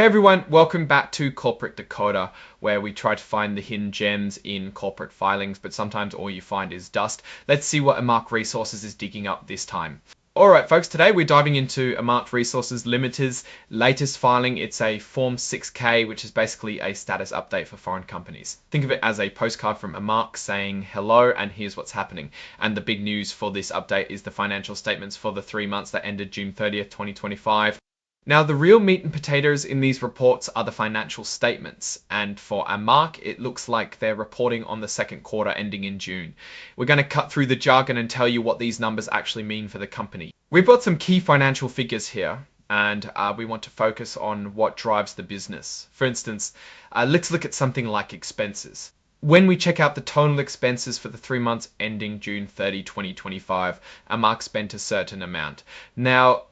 Hey everyone, welcome back to Corporate Decoder, where we try to find the hidden gems in corporate filings, but sometimes all you find is dust. Let's see what Amarc Resources is digging up this time. Alright folks, today we're diving into Amarc Resources Limited's latest filing. It's a Form 6K, which is basically a status update for foreign companies. Think of it as a postcard from Amarc saying hello and here's what's happening. And the big news for this update is the financial statements for the 3 months that ended June 30th, 2025. Now, the real meat and potatoes in these reports are the financial statements, and for Amarc, it looks like they're reporting on the second quarter ending in June. We're going to cut through the jargon and tell you what these numbers actually mean for the company. We've got some key financial figures here, and we want to focus on what drives the business. For instance, let's look at something like expenses. When we check out the total expenses for the 3 months ending June 30, 2025, Amarc spent a certain amount. Now,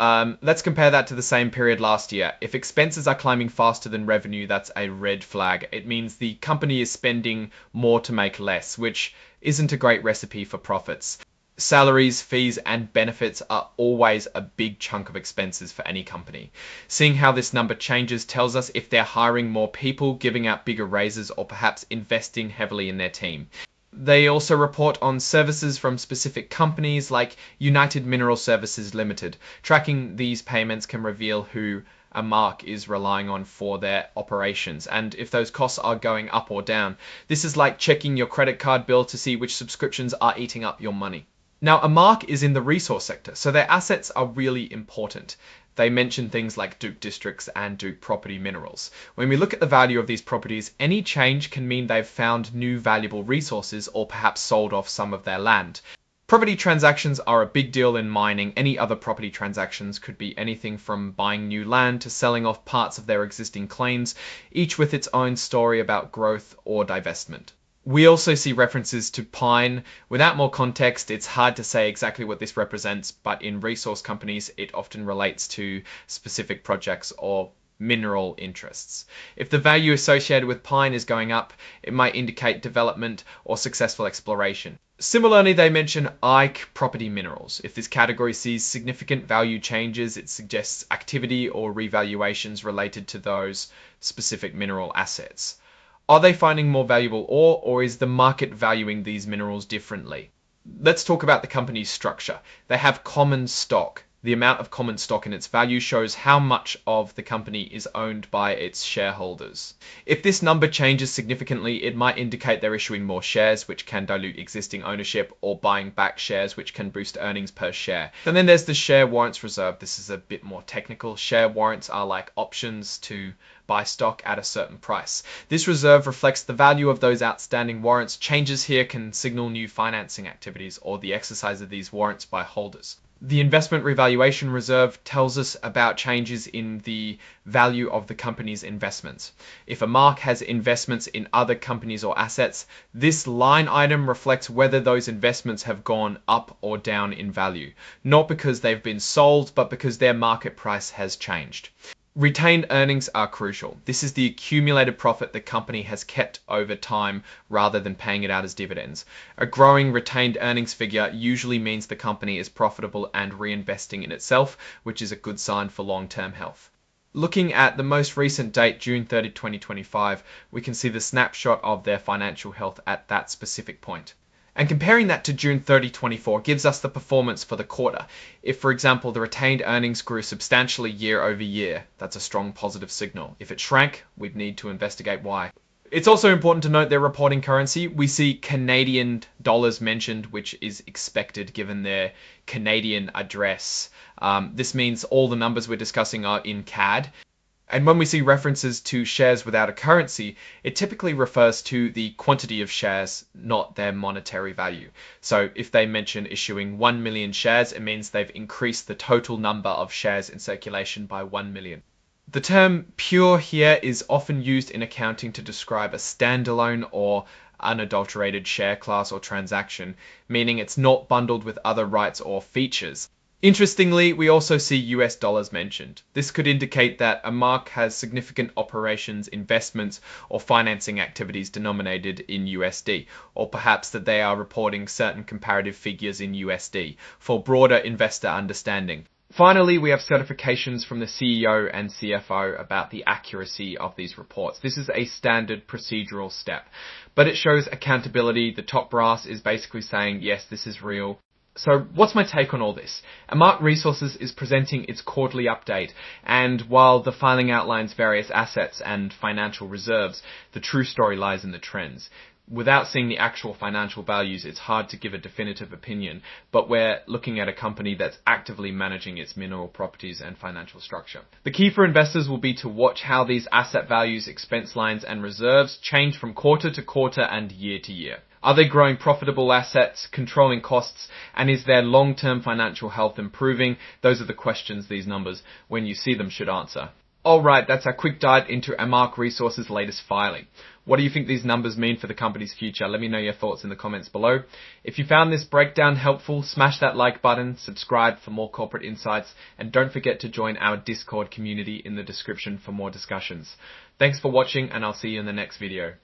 let's compare that to the same period last year. If expenses are climbing faster than revenue, that's a red flag. It means the company is spending more to make less, which isn't a great recipe for profits. Salaries, fees, and benefits are always a big chunk of expenses for any company. Seeing how this number changes tells us if they're hiring more people, giving out bigger raises, or perhaps investing heavily in their team. They also report on services from specific companies like United Mineral Services Limited. Tracking these payments can reveal who Amarc is relying on for their operations and if those costs are going up or down. This is like checking your credit card bill to see which subscriptions are eating up your money. Now, Amarc is in the resource sector, so their assets are really important. They mention things like Duke Districts and Duke Property Minerals. When we look at the value of these properties, any change can mean they've found new valuable resources or perhaps sold off some of their land. Property transactions are a big deal in mining. Any other property transactions could be anything from buying new land to selling off parts of their existing claims, each with its own story about growth or divestment. We also see references to pine. Without more context, it's hard to say exactly what this represents, but in resource companies, it often relates to specific projects or mineral interests. If the value associated with pine is going up, it might indicate development or successful exploration. Similarly, they mention Ike Property Minerals. If this category sees significant value changes, it suggests activity or revaluations related to those specific mineral assets. Are they finding more valuable ore, or is the market valuing these minerals differently? Let's talk about the company's structure. They have common stock. The amount of common stock in its value shows how much of the company is owned by its shareholders. If this number changes significantly, it might indicate they're issuing more shares, which can dilute existing ownership, or buying back shares, which can boost earnings per share. And then there's the share warrants reserve. This is a bit more technical. Share warrants are like options to buy stock at a certain price. This reserve reflects the value of those outstanding warrants. Changes here can signal new financing activities or the exercise of these warrants by holders. The investment revaluation reserve tells us about changes in the value of the company's investments. If Amarc has investments in other companies or assets, this line item reflects whether those investments have gone up or down in value, not because they've been sold, but because their market price has changed. Retained earnings are crucial. This is the accumulated profit the company has kept over time rather than paying it out as dividends. A growing retained earnings figure usually means the company is profitable and reinvesting in itself, which is a good sign for long-term health. Looking at the most recent date, June 30, 2025, we can see the snapshot of their financial health at that specific point. And comparing that to June 30, 2024 gives us the performance for the quarter. If, for example, the retained earnings grew substantially year over year, that's a strong positive signal. If it shrank, we'd need to investigate why. It's also important to note their reporting currency. We see Canadian dollars mentioned, which is expected given their Canadian address. This means all the numbers we're discussing are in CAD. And when we see references to shares without a currency, it typically refers to the quantity of shares, not their monetary value. So if they mention issuing 1 million shares, it means they've increased the total number of shares in circulation by 1 million. The term pure here is often used in accounting to describe a standalone or unadulterated share class or transaction, meaning it's not bundled with other rights or features. Interestingly, we also see US dollars mentioned. This could indicate that Amarc has significant operations, investments, or financing activities denominated in USD, or perhaps that they are reporting certain comparative figures in USD for broader investor understanding. Finally, we have certifications from the CEO and CFO about the accuracy of these reports. This is a standard procedural step, but it shows accountability. The top brass is basically saying, yes, this is real. So what's my take on all this? Amarc Resources is presenting its quarterly update, and while the filing outlines various assets and financial reserves, the true story lies in the trends. Without seeing the actual financial values, it's hard to give a definitive opinion, but we're looking at a company that's actively managing its mineral properties and financial structure. The key for investors will be to watch how these asset values, expense lines, and reserves change from quarter to quarter and year to year. Are they growing profitable assets, controlling costs, and is their long-term financial health improving? Those are the questions these numbers, when you see them, should answer. Alright, that's our quick dive into Amarc Resources' latest filing. What do you think these numbers mean for the company's future? Let me know your thoughts in the comments below. If you found this breakdown helpful, smash that like button, subscribe for more corporate insights, and don't forget to join our Discord community in the description for more discussions. Thanks for watching, and I'll see you in the next video.